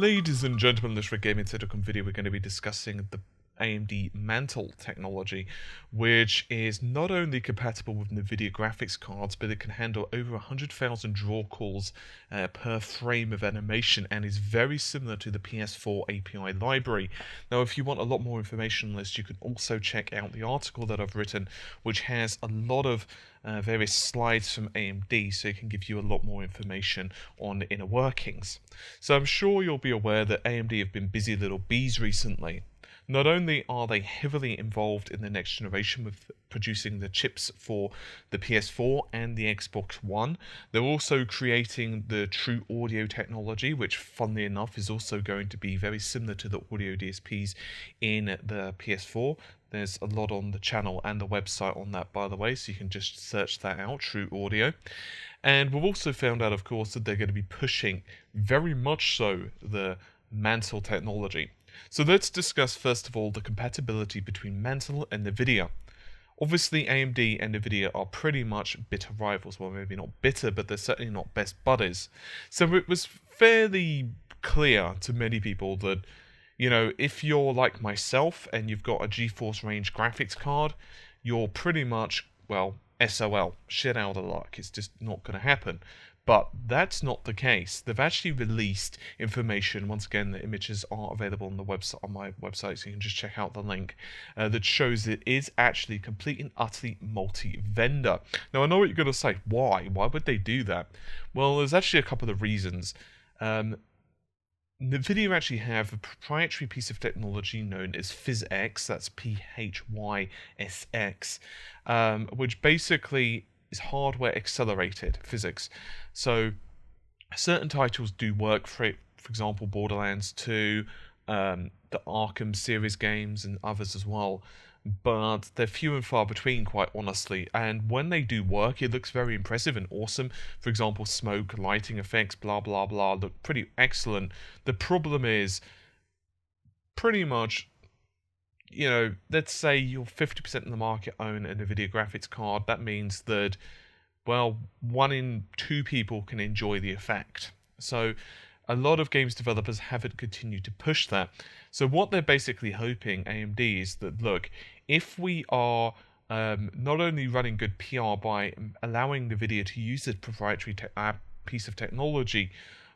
Ladies and gentlemen, this Gaming Telecom video, we're going to be discussing the AMD Mantle technology, which is not only compatible with Nvidia graphics cards, but it can handle over 100,000 draw calls per frame of animation and is very similar to the PS4 API library. Now, if you want a lot more information on this, you can also check out the article that I've written, which has a lot of various slides from AMD, so it can give you a lot more information on the inner workings. So I'm sure you'll be aware that AMD have been busy little bees recently. Not only are they heavily involved in the next generation with producing the chips for the PS4 and the Xbox One, they're also creating the true audio technology, which funnily enough is also going to be very similar to the audio DSPs in the PS4. There's a lot on the channel and the website on that, by the way, so you can just search that out, True Audio. And we've also found out, of course, that they're going to be pushing very much so the Mantle technology. So let's discuss first of all the compatibility between Mantle and Nvidia. Obviously AMD and Nvidia are pretty much bitter rivals. Well, maybe not bitter, but they're certainly not best buddies. So it was fairly clear to many people that, you know, if you're like myself and you've got a GeForce range graphics card, you're pretty much, well, SOL, shit out of luck. It's just not going to happen. But that's not the case. They've actually released information. Once again, the images are available on the website, on my website, so you can just check out the link that shows it is actually complete and utterly multi-vendor. Now, I know what you're going to say. Why? Why would they do that? Well, there's actually a couple of reasons. Nvidia actually have a proprietary piece of technology known as Physx, that's P-H-Y-S-X, which basically is hardware accelerated physics. So certain titles do work for it, for example Borderlands 2, the Arkham series games and others as well, but they're few and far between, quite honestly, and when they do work it looks very impressive and awesome. For example, smoke, lighting effects, blah blah blah, look pretty excellent. The problem is pretty much, you know, let's say you're 50% of the market own a Nvidia graphics card. That means that, well, 1 in 2 people can enjoy the effect. So a lot of games developers haven't continued to push that. So what they're basically hoping, AMD, is that, look, if we are not only running good PR by allowing Nvidia to use this proprietary piece of technology,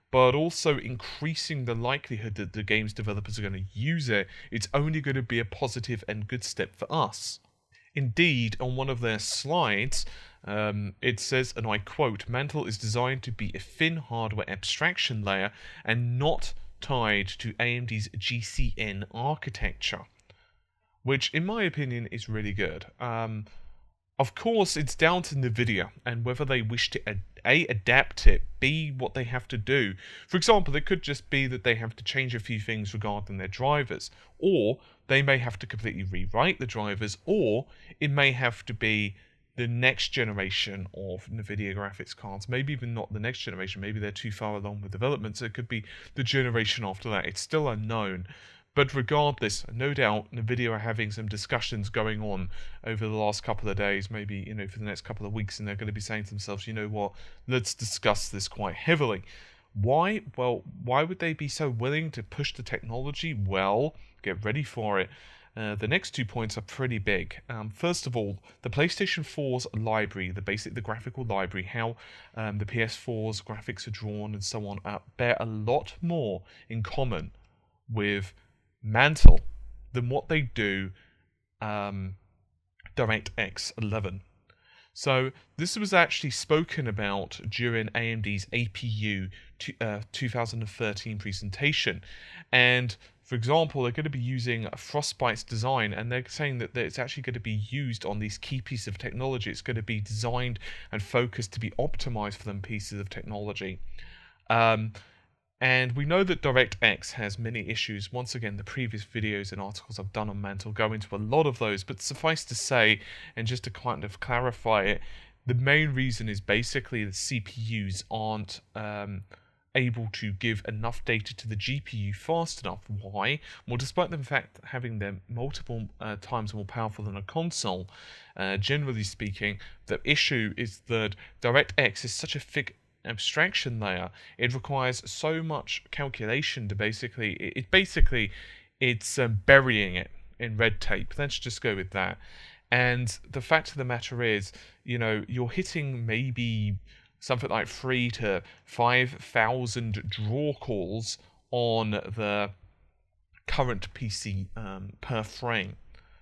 but also increasing the likelihood that the games developers are going to use it, it's only going to be a positive and good step for us. Indeed, on one of their slides, it says, and I quote, "Mantle is designed to be a thin hardware abstraction layer and not tied to AMD's GCN architecture," which in my opinion is really good. Of course, it's down to Nvidia and whether they wish to A, adapt it, B, what they have to do. For example, it could just be that they have to change a few things regarding their drivers, or they may have to completely rewrite the drivers, or it may have to be the next generation of Nvidia graphics cards. Maybe even not the next generation, maybe they're too far along with development, so it could be the generation after that. It's still unknown. But regardless, no doubt Nvidia are having some discussions going on over the last couple of days, maybe, you know, for the next couple of weeks, and they're going to be saying to themselves, you know what, let's discuss this quite heavily. Why? Well, why would they be so willing to push the technology? Well, get ready for it. The next 2 points are pretty big. First of all, the PlayStation 4's library, the graphical library, how the PS4's graphics are drawn and so on, bear a lot more in common with Mantle than what they do DirectX 11. So this was actually spoken about during AMD's APU 2013 presentation, and for example, they're going to be using Frostbite's design, and they're saying that it's actually going to be used on these key pieces of technology. It's going to be designed and focused to be optimized for them pieces of technology. And we know that DirectX has many issues. Once again, the previous videos and articles I've done on Mantle go into a lot of those, but suffice to say, and just to kind of clarify it, the main reason is basically that CPUs aren't able to give enough data to the GPU fast enough. Why? Well, despite the fact having them multiple times more powerful than a console, generally speaking, the issue is that DirectX is such a thick abstraction layer, it requires so much calculation to basically, it's burying it in red tape. Let's just go with that. And the fact of the matter is, you're hitting maybe something like 3 to 5,000 draw calls on the current PC per frame.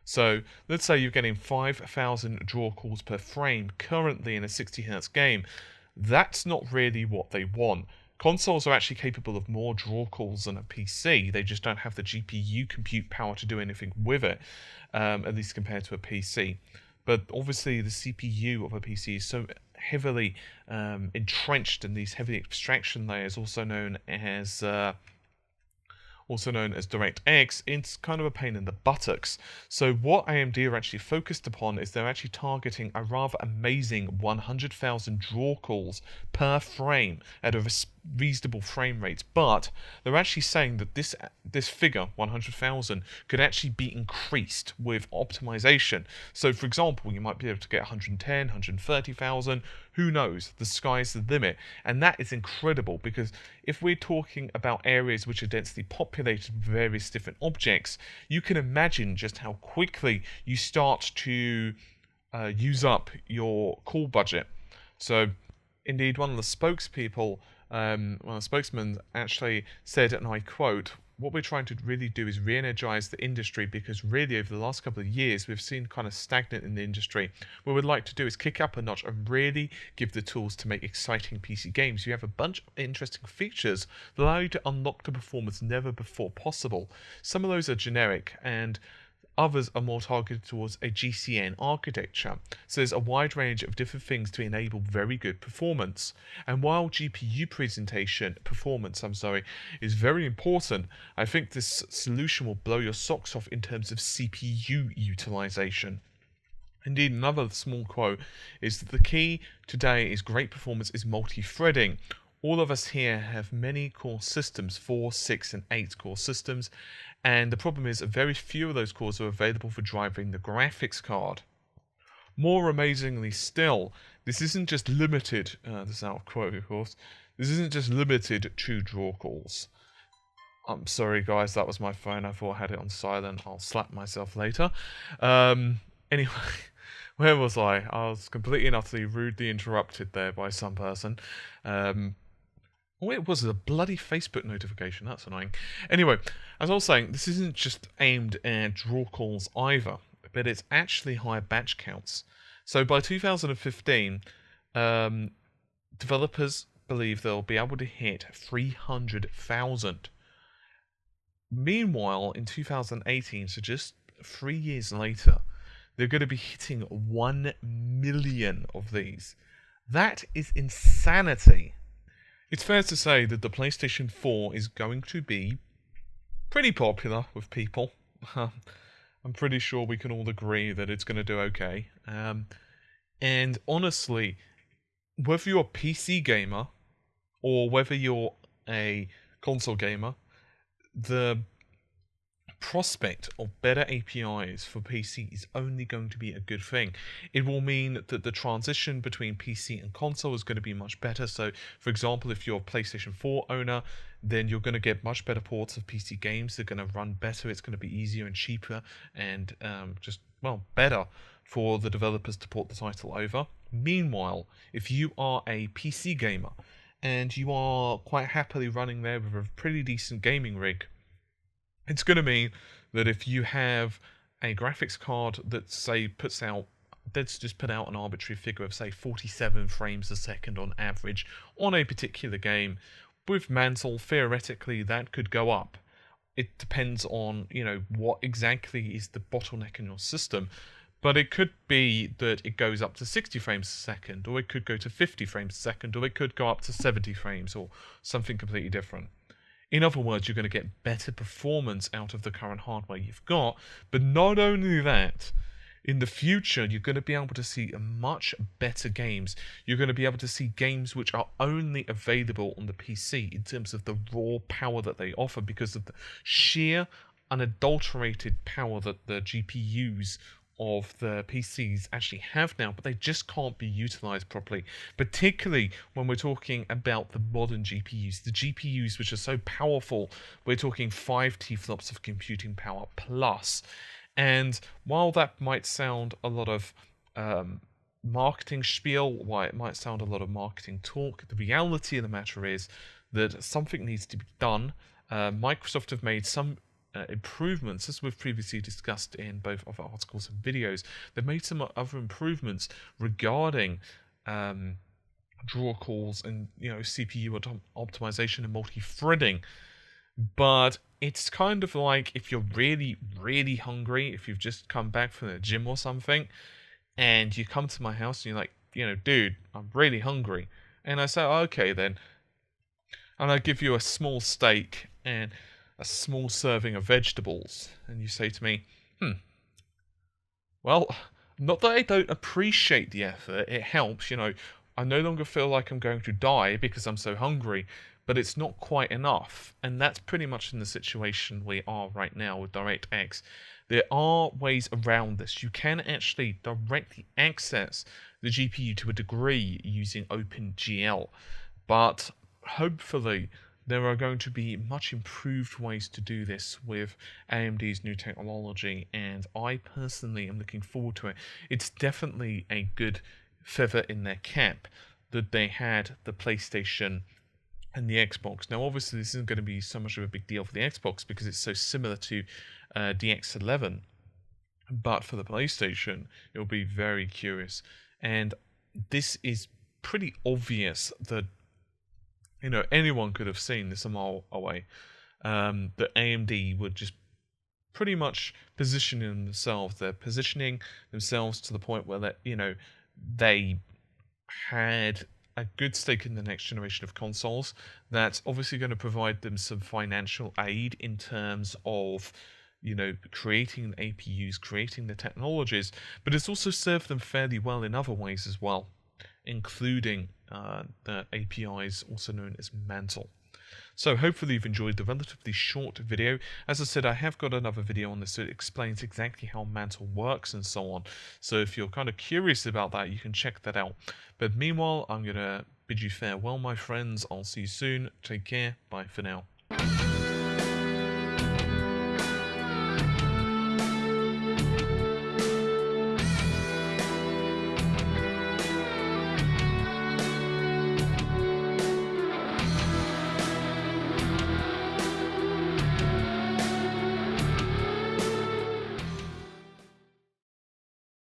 So let's say you're getting 5,000 draw calls per frame currently in a 60Hz game. That's not really what they want. Consoles are actually capable of more draw calls than a PC. They just don't have the GPU compute power to do anything with it, at least compared to a PC. But obviously the CPU of a PC is so heavily entrenched in these heavy abstraction layers, also known as DirectX, it's kind of a pain in the buttocks. So what AMD are actually focused upon is they're actually targeting a rather amazing 100,000 draw calls per frame at a reasonable frame rate, but they're actually saying that this figure, 100,000, could actually be increased with optimization. So for example, you might be able to get 110, 130,000, who knows, the sky's the limit. And that is incredible, because if we're talking about areas which are densely populated with various different objects, you can imagine just how quickly you start to use up your call budget. So indeed, one of the spokesmen actually said, and I quote, "What we're trying to really do is re-energize the industry, because really over the last couple of years we've seen kind of stagnant in the industry. What we'd like to do is kick up a notch and really give the tools to make exciting PC games. You have a bunch of interesting features that allow you to unlock the performance never before possible. Some of those are generic, and others are more targeted towards a GCN architecture. So there's a wide range of different things to enable very good performance. And while GPU performance is very important, I think this solution will blow your socks off in terms of CPU utilization." Indeed, another small quote is that the key today is great performance is multi-threading. All of us here have many core systems, 4, 6, and 8 core systems, and the problem is very few of those cores are available for driving the graphics card. More amazingly still, this isn't just limited, this is out of quote of course, this isn't just limited to draw calls. I'm sorry guys, that was my phone, I thought I had it on silent, I'll slap myself later. Anyway, where was I? I was completely and utterly rudely interrupted there by some person. Oh, it was a bloody Facebook notification. That's annoying. Anyway, as I was saying, this isn't just aimed at draw calls either, but it's actually higher batch counts. So by 2015, developers believe they'll be able to hit 300,000. Meanwhile, in 2018, so just 3 years later, they're going to be hitting 1 million of these. That is insanity. It's fair to say that the PlayStation 4 is going to be pretty popular with people. I'm pretty sure we can all agree that it's going to do okay. And honestly, whether you're a PC gamer or whether you're a console gamer, the prospect of better APIs for PC is only going to be a good thing. It will mean that the transition between PC and console is going to be much better. So, for example, if you're a PlayStation 4 owner, then you're going to get much better ports of PC games. They're going to run better. It's going to be easier and cheaper and better for the developers to port the title over. Meanwhile, if you are a PC gamer and you are quite happily running there with a pretty decent gaming rig, it's going to mean that if you have a graphics card that, say, let's just put out an arbitrary figure of, say, 47 frames a second on average on a particular game, with Mantle, theoretically, that could go up. It depends on, what exactly is the bottleneck in your system. But it could be that it goes up to 60 frames a second, or it could go to 50 frames a second, or it could go up to 70 frames, or something completely different. In other words, you're going to get better performance out of the current hardware you've got, but not only that, in the future, you're going to be able to see much better games. You're going to be able to see games which are only available on the PC in terms of the raw power that they offer, because of the sheer unadulterated power that the GPUs of the PCs actually have now, but they just can't be utilized properly, particularly when we're talking about the modern GPUs. The GPUs which are so powerful, we're talking 5 T-flops of computing power plus. And while that might sound a lot of marketing spiel, why it might sound a lot of marketing talk, the reality of the matter is that something needs to be done. Microsoft have made some improvements, as we've previously discussed in both of our articles and videos. They've made some other improvements regarding draw calls and CPU optimization and multi-threading. But it's kind of like if you're really, really hungry, if you've just come back from the gym or something, and you come to my house and you're like, dude, I'm really hungry. And I say, okay then. And I give you a small steak and a small serving of vegetables. And you say to me, well, not that I don't appreciate the effort, it helps, I no longer feel like I'm going to die because I'm so hungry, but it's not quite enough. And that's pretty much in the situation we are right now with DirectX. There are ways around this. You can actually directly access the GPU to a degree using OpenGL, but hopefully there are going to be much improved ways to do this with AMD's new technology, and I personally am looking forward to it. It's definitely a good feather in their cap that they had the PlayStation and the Xbox. Now, obviously, this isn't going to be so much of a big deal for the Xbox because it's so similar to DX11, but for the PlayStation, it'll be very curious. And this is pretty obvious that anyone could have seen this a mile away. That AMD would just pretty much positioning themselves. They're positioning themselves to the point where they had a good stake in the next generation of consoles. That's obviously going to provide them some financial aid in terms of creating the APUs, creating the technologies, but it's also served them fairly well in other ways as well, including the APIs, also known as Mantle. So hopefully you've enjoyed the relatively short video. As I said, I have got another video on this that explains exactly how Mantle works and so on. So if you're kind of curious about that, you can check that out. But meanwhile, I'm going to bid you farewell, my friends. I'll see you soon. Take care. Bye for now.